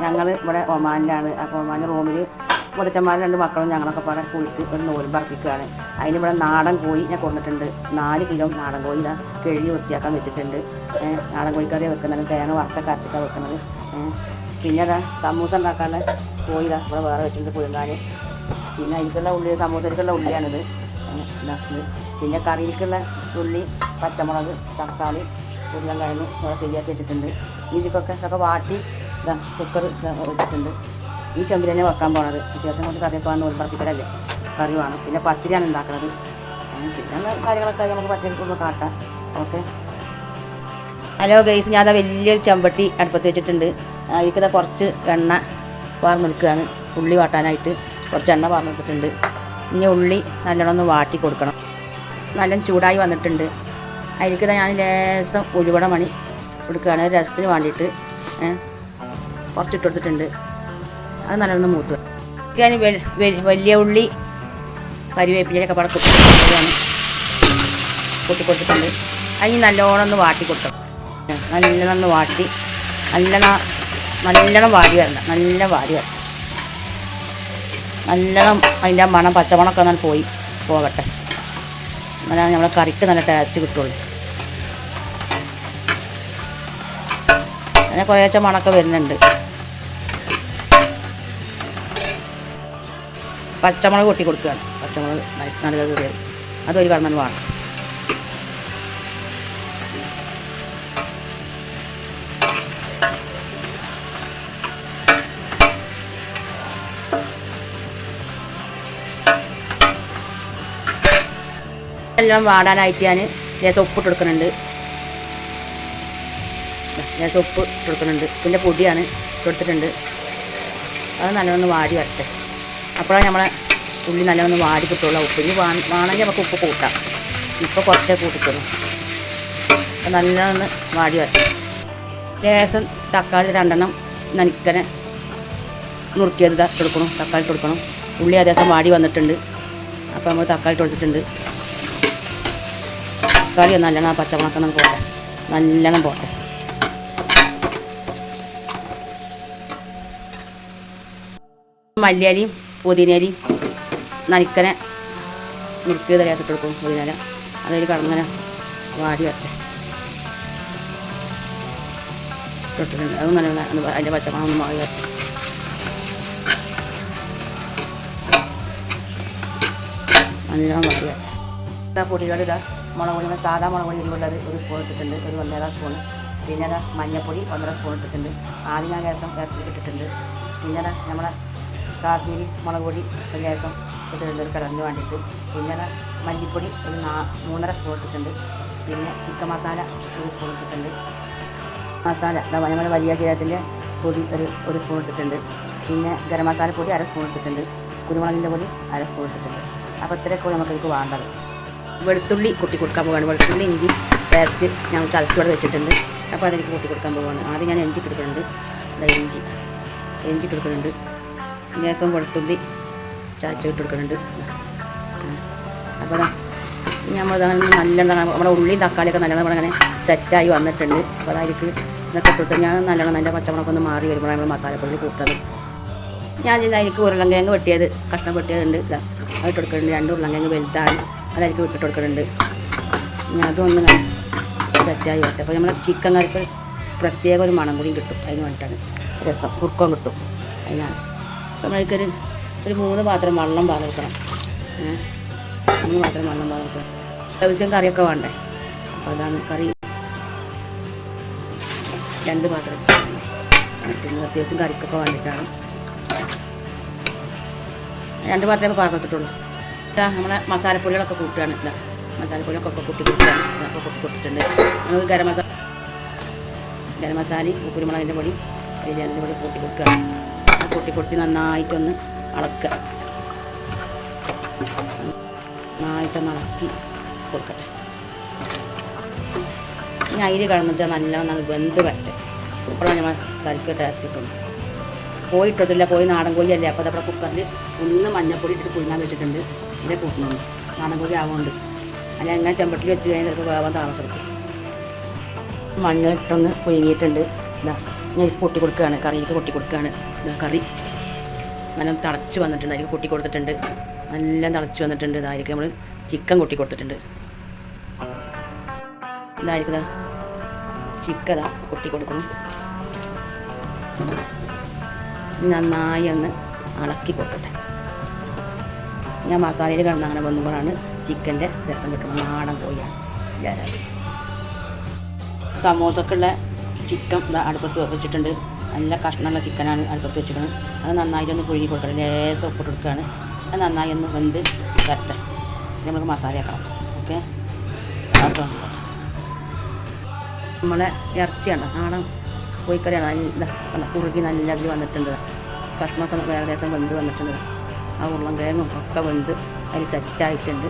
ഞങ്ങൾ ഇവിടെ ഒമാനിലാണ്. അപ്പോൾ ഒമാൻ റൂമിൽ മുതച്ചന്മാരും 2 മക്കളും ഞങ്ങളൊക്കെ പാടെ കൂടിയിട്ട് ഒരു നോൽമ്പ് അർപ്പിക്കുകയാണ്. അതിനിവിടെ നാടൻ കോഴി ഞാൻ കൊണ്ടിട്ടുണ്ട്. 4 കിലോ നാടൻ കോഴി ഇതാ കഴുകി വൃത്തിയാക്കാൻ വെച്ചിട്ടുണ്ട്. നാടൻ കോഴിക്കറി വെക്കുന്നത്, തേങ്ങ വറുത്തൊക്കെ അരച്ചിട്ടാണ് വെക്കുന്നത്. പിന്നെ അതാ സമൂസ ഉണ്ടാക്കാനുള്ള കോഴി ഇതാ ഇവിടെ വേറെ വെച്ചിട്ടുണ്ട് പുഴുങ്ങാൻ. പിന്നെ അതിലേക്കുള്ള ഉള്ളി, സമൂസയ്ക്കുള്ള ഉള്ളിയാണിത്. പിന്നെ കറിയിലേക്കുള്ള ഉള്ളി, പച്ചമുളക്, തക്കാളി, ഉരുളൻകിഴങ്ങ് വേറെ ശരിയാക്കി വെച്ചിട്ടുണ്ട്. ഇതൊക്കെ വാട്ടി ഇതാ കുക്കർ വെച്ചിട്ടുണ്ട്. ഈ ചെമ്പിൽ തന്നെ വെക്കാൻ പോണത്. അത്യാവശ്യം കൊണ്ട് കറിയൊക്കെ വന്ന് ഉൾപ്പറപ്പിക്കലല്ലേ, കറി വേണം. പിന്നെ പത്തിരിയാണ് ഉണ്ടാക്കുന്നത്. പിന്നെ കാര്യങ്ങളൊക്കെ നമുക്ക് പത്തിരിക്കൊന്ന് കാട്ടാം. ഓക്കെ. ഹലോ ഗൈസ്, ഞാൻ വലിയൊരു ചെമ്പട്ടി അടുപ്പത്ത് വെച്ചിട്ടുണ്ട്. അതിലേക്കത് കുറച്ച് എണ്ണ വാർന്നെടുക്കുകയാണ്. ഉള്ളി വാട്ടാനായിട്ട് കുറച്ച് എണ്ണ വാർന്നെടുത്തിട്ടുണ്ട്. ഇനി ഉള്ളി നല്ലോണം ഒന്ന് വാട്ടി കൊടുക്കണം. നല്ല ചൂടായി വന്നിട്ടുണ്ട്. അതിലേക്കത് ഞാൻ ലേശം ഉലുവട മണി എടുക്കുകയാണ്. രസത്തിന് വേണ്ടിയിട്ട് കുറച്ചിട്ട് കൊടുത്തിട്ടുണ്ട്. അത് നല്ലോണം മൂത്ത് ഞാൻ വലിയ ഉള്ളി കരിവേപ്പിലൊക്കെ പടം കൊട്ടി കൊടുത്തിട്ടുണ്ട്. അതിന് നല്ലോണം ഒന്ന് വാട്ടി കൊടുക്കണം. നല്ലോണം ഒന്ന് വാട്ടി നല്ലോണം വാരി വരണം. നല്ല വാരി വരണം. നല്ലോണം അതിൻ്റെ മണം പച്ചമണമൊക്കെ ഒന്ന് പോകട്ടെ. എന്നാലാണ് നമ്മളെ കറിക്ക് നല്ല ടേസ്റ്റ് കിട്ടുള്ളൂ. അങ്ങനെ കുറേശ്ശെ മണമൊക്കെ വരുന്നുണ്ട്. പച്ചമുളക് കൊട്ടി കൊടുക്കുകയാണ്. പച്ചമുളക് നല്ല കീറിയത് അതൊരു കടന്നു വേണം. എല്ലാം വാടാനായിട്ട് ഞാൻ ലേശം ഉപ്പിട്ട് കൊടുക്കുന്നുണ്ട്. ലേശം ഉപ്പ് ഇട്ട് കൊടുക്കുന്നുണ്ട്. പിന്നെ പൊടിയാണ് കൊടുത്തിട്ടുണ്ട്. അത് നല്ലോണം വാടി വരട്ടെ. അപ്പോഴാണ് നമ്മളെ ഉള്ളി നല്ലോണം വാടി കിട്ടുള്ള. ഉപ്പിന് വേണമെങ്കിൽ നമുക്ക് ഉപ്പ് കൂട്ടാം. ഇപ്പോൾ കുറച്ചേ കൂട്ടിട്ടുള്ളൂ. അപ്പോൾ നല്ലോണം വാടി വരട്ടെ. ലേശം തക്കാളി 2 നനിക്കനെ നുറുക്കിയത് ഇട്ട് കൊടുക്കണം. തക്കാളി ഇട്ട് കൊടുക്കണം. ഉള്ളി ഏകദേശം വാടി വന്നിട്ടുണ്ട്. അപ്പോൾ നമ്മൾ തക്കാളി ഇട്ട് കൊടുത്തിട്ടുണ്ട്. തക്കാളി നല്ലോണം പച്ചമുളകൊക്കെ പോട്ടെ, നല്ലോണം പോട്ടെ. മല്ലിയരിയും പുതിനരിയും നനിക്കനെ നുറുക്കിയത് ലേശം ഇട്ട് കൊടുക്കും. പുതിനല അതിൽ കടങ്ങനെ വാടി വരട്ടെ ഇട്ടിട്ടുണ്ട്. അത് നല്ലോണം അതിൻ്റെ പച്ചമുളക് ഒന്ന് മാറി വരട്ടെ. നല്ലോണം വാടി വരട്ടെ. പൊടികളിതാ മുളക് പൊടി, സാധാ മുളക് പൊടി ഉള്ളത് 1 സ്പൂൺ ഇട്ടിട്ടുണ്ട്. ഒരു 1.5 സ്പൂൺ. പിന്നെ മഞ്ഞൾപ്പൊടി 1.5 സ്പൂൺ ഇട്ടിട്ടുണ്ട്. ആദ്യം ഞാൻ ലേശം ഇട്ടിട്ടുണ്ട്. പിന്നെ നമ്മളെ കാശ്മീരി മുളക് പൊടി ഒരു ലേശം ഇട്ടിട്ടുണ്ട് ഒരു കളറിന് വേണ്ടിയിട്ട്. പിന്നെ മല്ലിപ്പൊടി ഒരു 3.5 സ്പൂൺ ഇട്ടിട്ടുണ്ട്. പിന്നെ ചിക്കൻ മസാല 1 സ്പൂൺ ഇട്ടിട്ടുണ്ട്. മസാല നമ്മുടെ വലിയ ജീരകത്തിൻ്റെ പൊടി ഒരു സ്പൂൺ ഇട്ടിട്ടുണ്ട്. പിന്നെ ഗരം മസാല പൊടി 1/2 സ്പൂൺ ഇട്ടിട്ടുണ്ട്. കുരുമുളകിൻ്റെ പൊടി 1/2 സ്പൂൺ ഇട്ടിട്ടുണ്ട്. അപ്പോൾ ഇത്രയൊക്കെ നമുക്ക് വേണ്ടത്. വെളുത്തുള്ളി കൂട്ടി കൊടുക്കാൻ പോവുകയാണ്. വെളുത്തുള്ളി ഇഞ്ചി പേസ്റ്റ് ഞങ്ങൾ ചതച്ചോടെ വെച്ചിട്ടുണ്ട്. അപ്പോൾ അതിലേക്ക് കൂട്ടി കൊടുക്കാൻ പോവുകയാണ്. ആദ്യം ഞാൻ ഇഞ്ചി കൊടുക്കുന്നുണ്ട്. ഇഞ്ചി കൊടുക്കുന്നുണ്ട്. ലേശം വെളുത്തുള്ളി ചതച്ചിട്ട് കൊടുക്കുന്നുണ്ട്. അപ്പോൾ നമ്മൾ നല്ലോണം നമ്മുടെ ഉള്ളിയും തക്കാളിയൊക്കെ നല്ലോണം ഇവിടെ അങ്ങനെ സെറ്റായി വന്നിട്ടുണ്ട്. അപ്പോൾ അതിലേക്ക് ഇതൊക്കെ ഇട്ടിട്ട് ഞാൻ നല്ലോണം അതിൻ്റെ പച്ചമുളകൊക്കെ ഒന്ന് മാറി വരുമ്പോൾ നമ്മൾ മസാലപ്പൊടി കൂട്ടുന്നത്. ഞാൻ അതിലേക്ക് ഉരുളൻകിഴങ്ങ് വെട്ടിയത് കഷ്ണം വെട്ടിയതുണ്ട്. അത് ഇട്ട് കൊടുക്കുന്നുണ്ട്. 2 ഉരുളൻകിഴങ്ങ് വലുതാണ്. അതായിരിക്കും ഇട്ടിട്ട് കൊടുക്കുന്നുണ്ട്. ഇനി അതൊന്ന് സെറ്റായി വരട്ടെ. അപ്പോൾ നമ്മളെ ചിക്കൻ കറിക്ക് പ്രത്യേക ഒരു മണം കൂടിയും കിട്ടും. അതിന് വേണ്ടിയിട്ടാണ് രസം കുറുക്കം കിട്ടും. അതിനാണ് നമ്മൾക്കൊരു 3 പാത്രം വെള്ളം പാകം വെക്കണം. 3 പാത്രം വെള്ളം പാകം വെക്കണം. അത്യാവശ്യം കറിയൊക്കെ വേണ്ടേ. അപ്പോൾ അതാണ് കറി 2 പാത്രം മറ്റുന്നത് അത്യാവശ്യം കറിക്കൊക്കെ വേണ്ടിയിട്ടാണ് 2 പാത്രമേ പാകം വെച്ചിട്ടുള്ളൂ. നമ്മളെ മസാലപ്പൊടികളൊക്കെ കൂട്ടുകയാണ്. മസാലപ്പൊടികളൊക്കെ കൂട്ടി കൊടുക്കുകയാണ്. അപ്പോൾ കൊടുത്തിട്ടുണ്ട്. നമുക്ക് ഗരം മസാലയും കുരുമുളകിൻ്റെ പൊടി ബിരിയാണിൻ്റെ പൊടി കൂട്ടി കൊടുക്കുകയാണ്. കൂട്ടി നന്നായിട്ടൊന്ന് ഇളക്കുക. നന്നായിട്ടൊന്ന് ഇളക്കി കൊടുക്കട്ടെ. ഇനി അരി കിടന്നിട്ട് നല്ലോണം വെന്ത് വരട്ടെ. അപ്പോഴാണ് നമ്മൾ കറിക്ക് ടേസ്റ്റ് കിട്ടുന്നു. കോഴി ഇട്ടിട്ടില്ല. കോഴി നാടൻ കോഴി അല്ലേ. അപ്പോൾ അതവിടെ കുക്കറിൽ ഒന്ന് മഞ്ഞൾപ്പൊടി ഇട്ടിട്ട് പുഴുങ്ങാൻ വെച്ചിട്ടുണ്ട്. ഇതിൻ്റെ കൂട്ടുന്നുണ്ട്. നാടൻ കോഴി ആവുന്നുണ്ട്. അതിന് എങ്ങനെ ചെമ്പട്ടിൽ വെച്ച് കഴിഞ്ഞാൽ ചിലപ്പോൾ വേവാൻ താമസം എടുക്കും. മഞ്ഞൾ ഇട്ടൊന്ന് പുഴുങ്ങിയിട്ടുണ്ട്. ഇതാ ഞാൻ പൊട്ടി കൊടുക്കുകയാണ്, കറിയിലേക്ക് പൊട്ടി കൊടുക്കുകയാണ്. കറി നല്ല തിളച്ച് വന്നിട്ടുണ്ട്, അതിലേക്ക് പൊട്ടി കൊടുത്തിട്ടുണ്ട്. നല്ല തിളച്ച് വന്നിട്ടുണ്ട്. ഇതായിരിക്കും നമ്മൾ ചിക്കൻ കൊട്ടി കൊടുത്തിട്ടുണ്ട്. ഇതായിരിക്കും ചിക്കൻ കൊട്ടി കൊടുക്കണം. നന്നായി ഒന്ന് ഇളക്കി കൊടുക്കട്ടെ. ഞാൻ മസാലയിൽ കിടന്ന് അങ്ങനെ വന്നുമ്പോഴാണ് ചിക്കൻ്റെ രസം കിട്ടുന്നത്. നാടൻ കോഴിയാണ്. സമോസക്കുള്ള ചിക്കൻ അടുപ്പത്ത് വെച്ചിട്ടുണ്ട്. നല്ല കഷ്ണമുള്ള ചിക്കനാണ് അടുപ്പത്ത് വെച്ചിരിക്കുന്നത്. അത് നന്നായിട്ടൊന്ന് പുഴുങ്ങി കൊടുക്കണം. ലേശം ഉപ്പിട്ട് കൊടുക്കുകയാണ്. അത് നന്നായി ഒന്ന് വെന്ത് തരട്ടെ. നമുക്ക് മസാല ആക്കണം. ഓക്കെ, നമ്മളെ ഇറച്ചിയാണ്, നാടൻ കോഴിക്കറിയാണ്. നല്ല കുറുകി നല്ല അതിൽ വന്നിട്ടുണ്ട്. കഷ്ണമൊക്കെ ഏകദേശം വെന്ത് വന്നിട്ടുണ്ട്. ആ ഉരുളൻ കിഴങ്ങും ഒക്കെ വെന്ത് അതിൽ സെറ്റായിട്ടുണ്ട്.